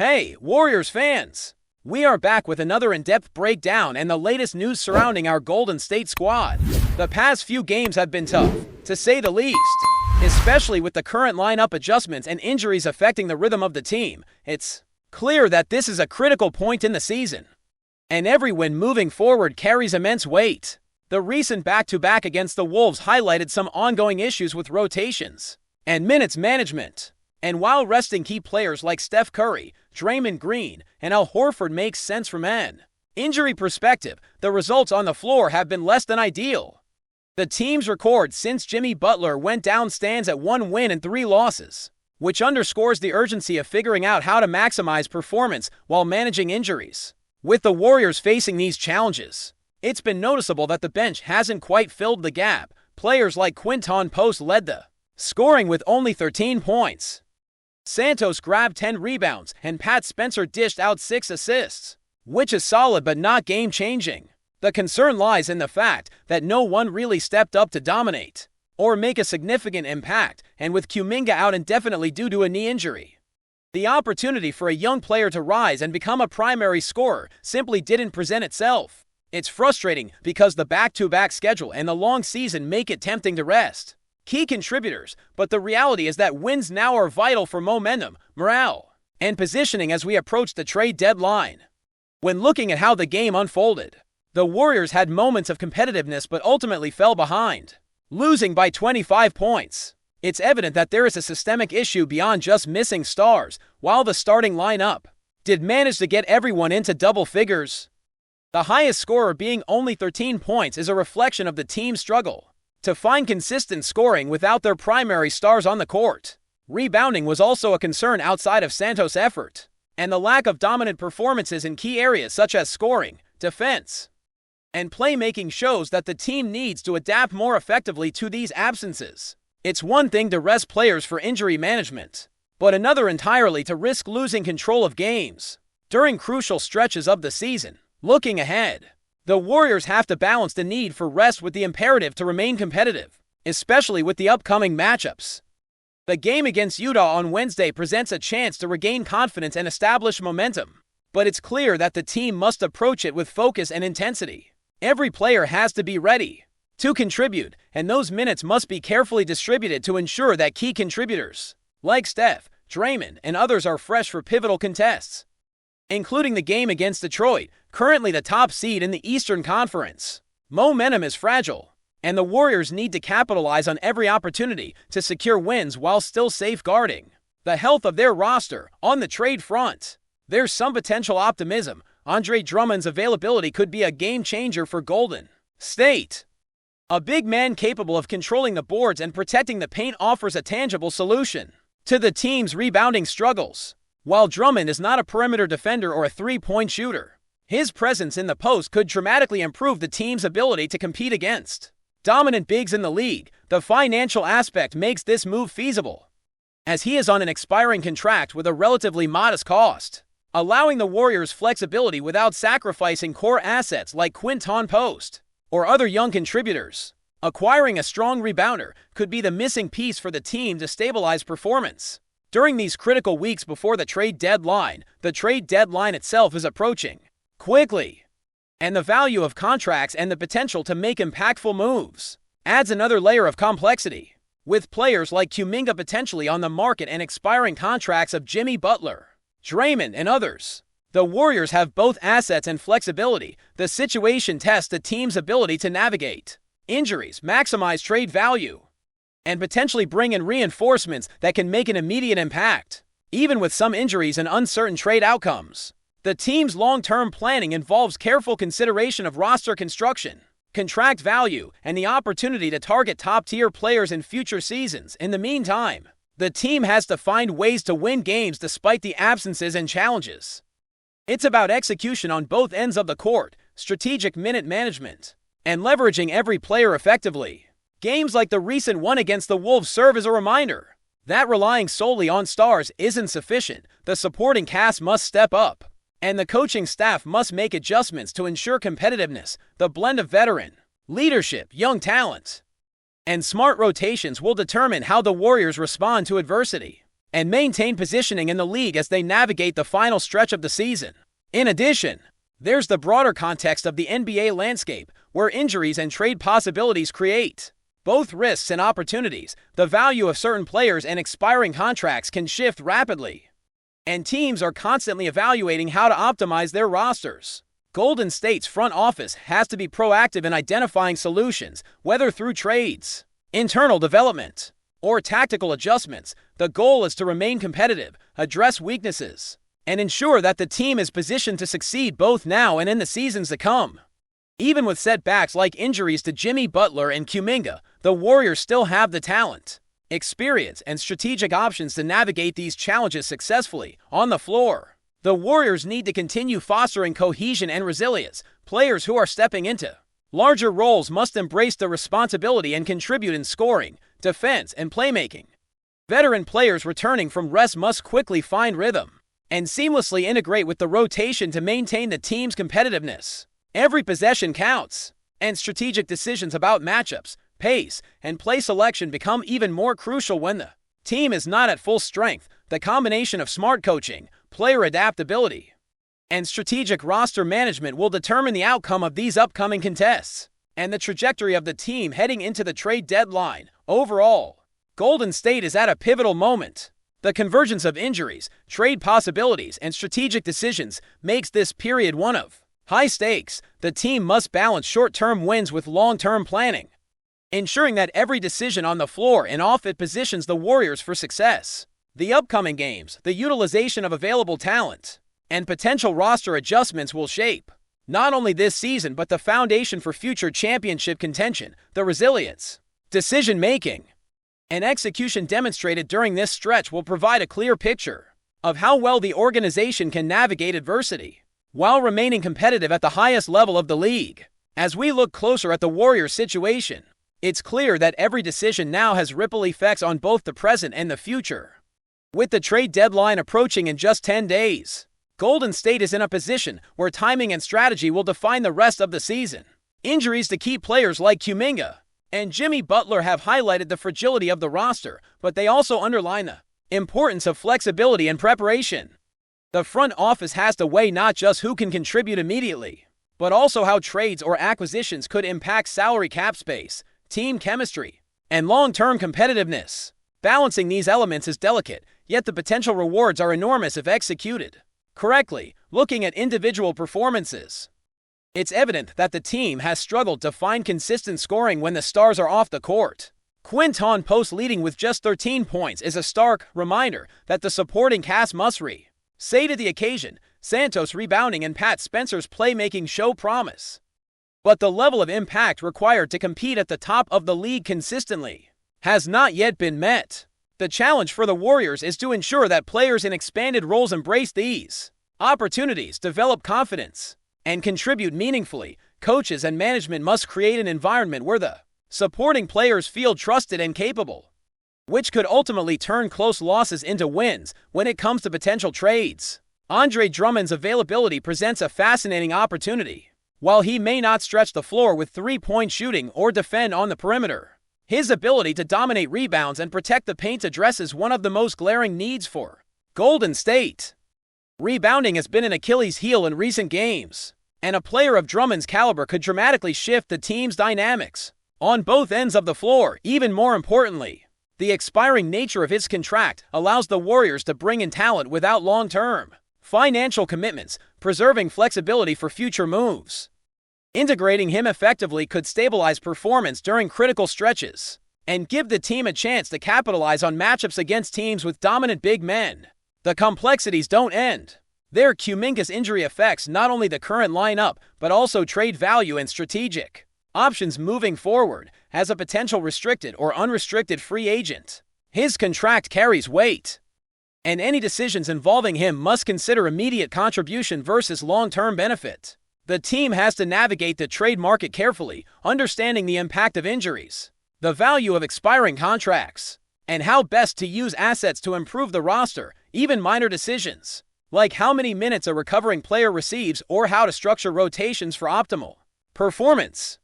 Hey, Warriors fans! We are back with another in-depth breakdown and the latest news surrounding our Golden State squad. The past few games have been tough, to say the least. Especially with the current lineup adjustments and injuries affecting the rhythm of the team, it's clear that this is a critical point in the season. And every win moving forward carries immense weight. The recent back-to-back against the Wolves highlighted some ongoing issues with rotations and minutes management. And while resting key players like Steph Curry, Draymond Green, and Al Horford makes sense from an injury perspective, the results on the floor have been less than ideal. The team's record since Jimmy Butler went down stands at 1 win and 3 losses, which underscores the urgency of figuring out how to maximize performance while managing injuries. With the Warriors facing these challenges, it's been noticeable that the bench hasn't quite filled the gap. Players like Quinton Post led the scoring with only 13 points. Santos grabbed 10 rebounds, and Pat Spencer dished out 6 assists, which is solid but not game-changing. The concern lies in the fact that no one really stepped up to dominate or make a significant impact, and with Kuminga out indefinitely due to a knee injury, the opportunity for a young player to rise and become a primary scorer simply didn't present itself. It's frustrating because the back-to-back schedule and the long season make it tempting to rest key contributors, but the reality is that wins now are vital for momentum, morale, and positioning as we approach the trade deadline. When looking at how the game unfolded, the Warriors had moments of competitiveness but ultimately fell behind, losing by 25 points. It's evident that there is a systemic issue beyond just missing stars, while the starting lineup did manage to get everyone into double figures. The highest scorer being only 13 points is a reflection of the team's struggle to find consistent scoring without their primary stars on the court. Rebounding was also a concern outside of Santos' effort, and the lack of dominant performances in key areas such as scoring, defense, and playmaking shows that the team needs to adapt more effectively to these absences. It's one thing to rest players for injury management, but another entirely to risk losing control of games during crucial stretches of the season. Looking ahead, the Warriors have to balance the need for rest with the imperative to remain competitive, especially with the upcoming matchups. The game against Utah on Wednesday presents a chance to regain confidence and establish momentum, but it's clear that the team must approach it with focus and intensity. Every player has to be ready to contribute, and those minutes must be carefully distributed to ensure that key contributors, like Steph, Draymond, and others are fresh for pivotal contests, including the game against Detroit, currently the top seed in the Eastern Conference. Momentum is fragile, and the Warriors need to capitalize on every opportunity to secure wins while still safeguarding the health of their roster. On the trade front, there's some potential optimism. Andre Drummond's availability could be a game-changer for Golden State. A big man capable of controlling the boards and protecting the paint offers a tangible solution to the team's rebounding struggles. While Drummond is not a perimeter defender or a three-point shooter, his presence in the post could dramatically improve the team's ability to compete against dominant bigs in the league. The financial aspect makes this move feasible, as he is on an expiring contract with a relatively modest cost, allowing the Warriors flexibility without sacrificing core assets like Quinton Post or other young contributors. Acquiring a strong rebounder could be the missing piece for the team to stabilize performance during these critical weeks before the trade deadline. The trade deadline itself is approaching quickly, and the value of contracts and the potential to make impactful moves adds another layer of complexity. With players like Kuminga potentially on the market and expiring contracts of Jimmy Butler, Draymond, and others, the Warriors have both assets and flexibility. The situation tests the team's ability to navigate injuries, maximize trade value, and potentially bring in reinforcements that can make an immediate impact. Even with some injuries and uncertain trade outcomes, the team's long-term planning involves careful consideration of roster construction, contract value, and the opportunity to target top-tier players in future seasons. In the meantime, the team has to find ways to win games despite the absences and challenges. It's about execution on both ends of the court, strategic minute management, and leveraging every player effectively. Games like the recent one against the Wolves serve as a reminder that relying solely on stars isn't sufficient. The supporting cast must step up, and the coaching staff must make adjustments to ensure competitiveness. The blend of veteran leadership, young talent, and smart rotations will determine how the Warriors respond to adversity. and maintain positioning in the league as they navigate the final stretch of the season. In addition, there's the broader context of the NBA landscape, where injuries and trade possibilities create both risks and opportunities. The value of certain players and expiring contracts can shift rapidly, and teams are constantly evaluating how to optimize their rosters. Golden State's front office has to be proactive in identifying solutions, whether through trades, internal development, or tactical adjustments. The goal is to remain competitive, address weaknesses, and ensure that the team is positioned to succeed both now and in the seasons to come. Even with setbacks like injuries to Jimmy Butler and Kuminga, the Warriors still have the talent, experience, and strategic options to navigate these challenges successfully. On the floor, the Warriors need to continue fostering cohesion and resilience. Players who are stepping into larger roles must embrace the responsibility and contribute in scoring, defense, and playmaking. Veteran players returning from rest must quickly find rhythm and seamlessly integrate with the rotation to maintain the team's competitiveness. Every possession counts, and strategic decisions about matchups, pace, and play selection become even more crucial when the team is not at full strength. The combination of smart coaching, player adaptability, and strategic roster management will determine the outcome of these upcoming contests and the trajectory of the team heading into the trade deadline. Overall, Golden State is at a pivotal moment. The convergence of injuries, trade possibilities, and strategic decisions makes this period one of high stakes. The team must balance short-term wins with long-term planning, ensuring that every decision on the floor and off it positions the Warriors for success. The upcoming games, the utilization of available talent, and potential roster adjustments will shape not only this season but the foundation for future championship contention. The resilience, decision-making, and execution demonstrated during this stretch will provide a clear picture of how well the organization can navigate adversity while remaining competitive at the highest level of the league. As we look closer at the Warriors' situation, it's clear that every decision now has ripple effects on both the present and the future. With the trade deadline approaching in just 10 days, Golden State is in a position where timing and strategy will define the rest of the season. Injuries to key players like Kuminga and Jimmy Butler have highlighted the fragility of the roster, but they also underline the importance of flexibility and preparation. The front office has to weigh not just who can contribute immediately, but also how trades or acquisitions could impact salary cap space, team chemistry, and long-term competitiveness. Balancing these elements is delicate, yet the potential rewards are enormous if executed correctly. Looking at individual performances, it's evident that the team has struggled to find consistent scoring when the stars are off the court. Quinton Post leading with just 13 points is a stark reminder that the supporting cast must say to the occasion. Santos rebounding and Pat Spencer's playmaking show promise, but the level of impact required to compete at the top of the league consistently has not yet been met. The challenge for the Warriors is to ensure that players in expanded roles embrace these opportunities, develop confidence, and contribute meaningfully. Coaches and management must create an environment where the supporting players feel trusted and capable, which could ultimately turn close losses into wins. When it comes to potential trades, Andre Drummond's availability presents a fascinating opportunity. While he may not stretch the floor with three-point shooting or defend on the perimeter, his ability to dominate rebounds and protect the paint addresses one of the most glaring needs for Golden State. Rebounding has been an Achilles heel in recent games, and a player of Drummond's caliber could dramatically shift the team's dynamics on both ends of the floor. Even more importantly, the expiring nature of his contract allows the Warriors to bring in talent without long-term financial commitments, preserving flexibility for future moves. Integrating him effectively could stabilize performance during critical stretches and give the team a chance to capitalize on matchups against teams with dominant big men. The complexities don't end there. Kuminga's injury affects not only the current lineup, but also trade value and strategic options moving forward. As a potential restricted or unrestricted free agent, his contract carries weight, and any decisions involving him must consider immediate contribution versus long-term benefit. The team has to navigate the trade market carefully, understanding the impact of injuries, the value of expiring contracts, and how best to use assets to improve the roster. Even minor decisions, like how many minutes a recovering player receives or how to structure rotations for optimal performance,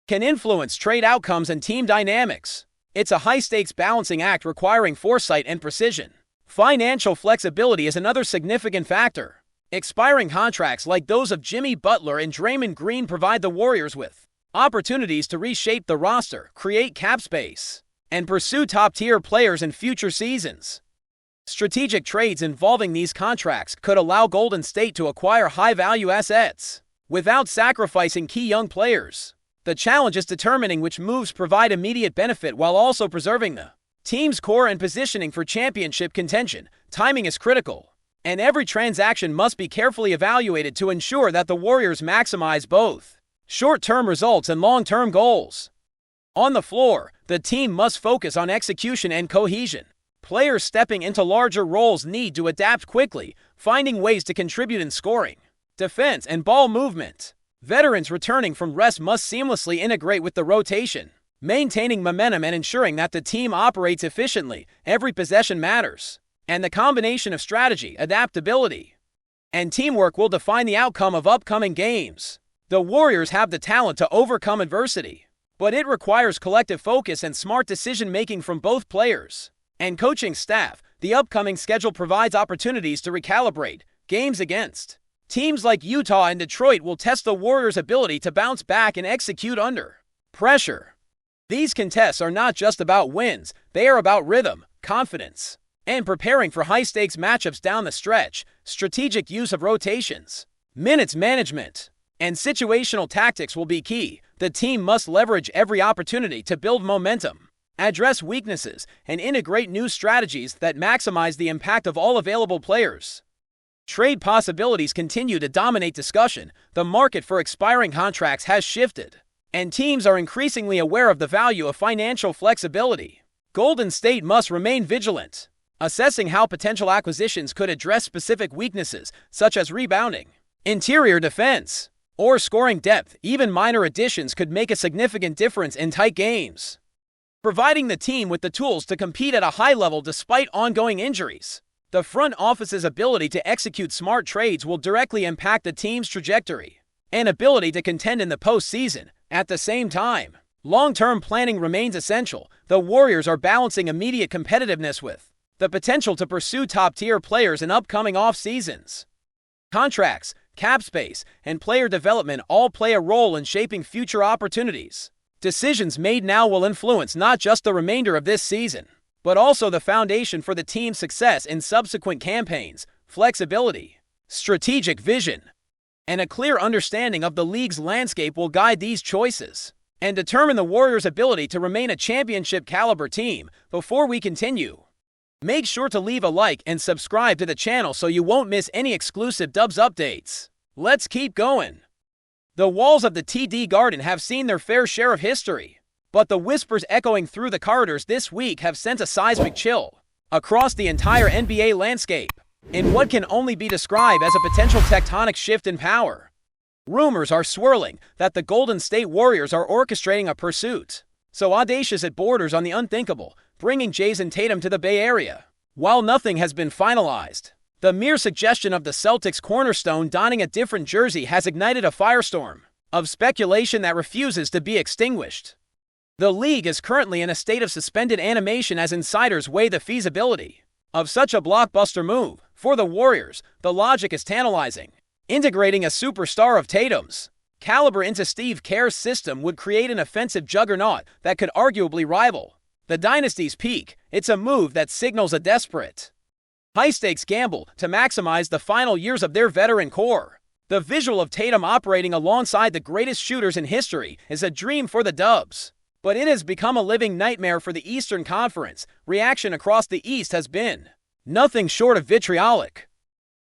can influence trade outcomes and team dynamics. It's a high-stakes balancing act requiring foresight and precision. Financial flexibility is another significant factor. Expiring contracts like those of Jimmy Butler and Draymond Green provide the Warriors with opportunities to reshape the roster, create cap space, and pursue top-tier players in future seasons. Strategic trades involving these contracts could allow Golden State to acquire high-value assets without sacrificing key young players. The challenge is determining which moves provide immediate benefit while also preserving the team's core and positioning for championship contention. Timing is critical, and every transaction must be carefully evaluated to ensure that the Warriors maximize both short-term results and long-term goals. On the floor, the team must focus on execution and cohesion. Players stepping into larger roles need to adapt quickly, finding ways to contribute in scoring, defense, and ball movement. Veterans returning from rest must seamlessly integrate with the rotation, maintaining momentum and ensuring that the team operates efficiently. Every possession matters, and the combination of strategy, adaptability, and teamwork will define the outcome of upcoming games. The Warriors have the talent to overcome adversity, but it requires collective focus and smart decision-making from both players and coaching staff. The upcoming schedule provides opportunities to recalibrate. Games against teams like Utah and Detroit will test the Warriors' ability to bounce back and execute under pressure. These contests are not just about wins, they are about rhythm, confidence, and preparing for high-stakes matchups down the stretch. Strategic use of rotations, minutes management, and situational tactics will be key. The team must leverage every opportunity to build momentum, address weaknesses, and integrate new strategies that maximize the impact of all available players. Trade possibilities continue to dominate discussion. The market for expiring contracts has shifted, and teams are increasingly aware of the value of financial flexibility. Golden State must remain vigilant, assessing how potential acquisitions could address specific weaknesses, such as rebounding, interior defense, or scoring depth. Even minor additions could make a significant difference in tight games, providing the team with the tools to compete at a high level despite ongoing injuries. The front office's ability to execute smart trades will directly impact the team's trajectory and ability to contend in the postseason. At the same time, long-term planning remains essential. The Warriors are balancing immediate competitiveness with the potential to pursue top-tier players in upcoming off-seasons. Contracts, cap space, and player development all play a role in shaping future opportunities. Decisions made now will influence not just the remainder of this season, but also the foundation for the team's success in subsequent campaigns. Flexibility, strategic vision, and a clear understanding of the league's landscape will guide these choices and determine the Warriors' ability to remain a championship-caliber team. Before we continue, make sure to leave a like and subscribe to the channel so you won't miss any exclusive Dubs updates. Let's keep going. The walls of the TD Garden have seen their fair share of history, but the whispers echoing through the corridors this week have sent a seismic chill across the entire NBA landscape in what can only be described as a potential tectonic shift in power. Rumors are swirling that the Golden State Warriors are orchestrating a pursuit so audacious it borders on the unthinkable, bringing Jayson Tatum to the Bay Area. While nothing has been finalized, the mere suggestion of the Celtics' cornerstone donning a different jersey has ignited a firestorm of speculation that refuses to be extinguished. The league is currently in a state of suspended animation as insiders weigh the feasibility of such a blockbuster move. For the Warriors, the logic is tantalizing. Integrating a superstar of Tatum's caliber into Steve Kerr's system would create an offensive juggernaut that could arguably rival the dynasty's peak. It's a move that signals a desperate, high-stakes gamble to maximize the final years of their veteran core. The visual of Tatum operating alongside the greatest shooters in history is a dream for the Dubs, but it has become a living nightmare for the Eastern Conference. Reaction across the East has been nothing short of vitriolic.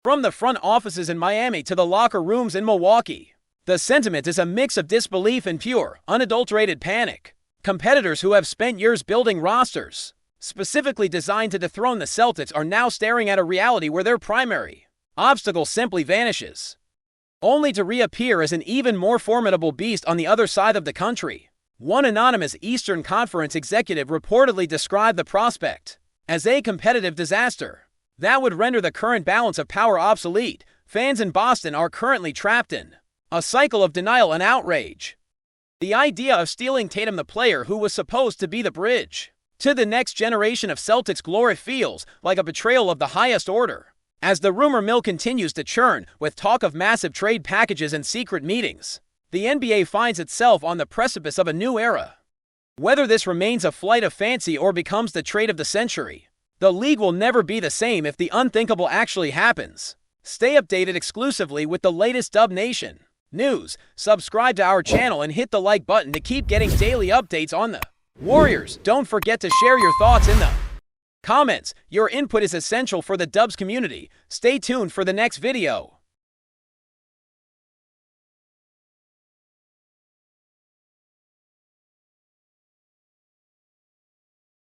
From the front offices in Miami to the locker rooms in Milwaukee, the sentiment is a mix of disbelief and pure, unadulterated panic. Competitors who have spent years building rosters specifically designed to dethrone the Celtics are now staring at a reality where their primary obstacle simply vanishes, only to reappear as an even more formidable beast on the other side of the country. One anonymous Eastern Conference executive reportedly described the prospect as a competitive disaster that would render the current balance of power obsolete. Fans in Boston are currently trapped in a cycle of denial and outrage. The idea of stealing Tatum, the player who was supposed to be the bridge to the next generation of Celtics glory feels like a betrayal of the highest order. As the rumor mill continues to churn with talk of massive trade packages and secret meetings, the NBA finds itself on the precipice of a new era. Whether this remains a flight of fancy or becomes the trade of the century, the league will never be the same if the unthinkable actually happens. Stay updated exclusively with the latest Dub Nation news. Subscribe to our channel and hit the like button to keep getting daily updates on the Warriors. Don't forget to share your thoughts in the comments. Your input is essential for the Dubs community. Stay tuned for the next video.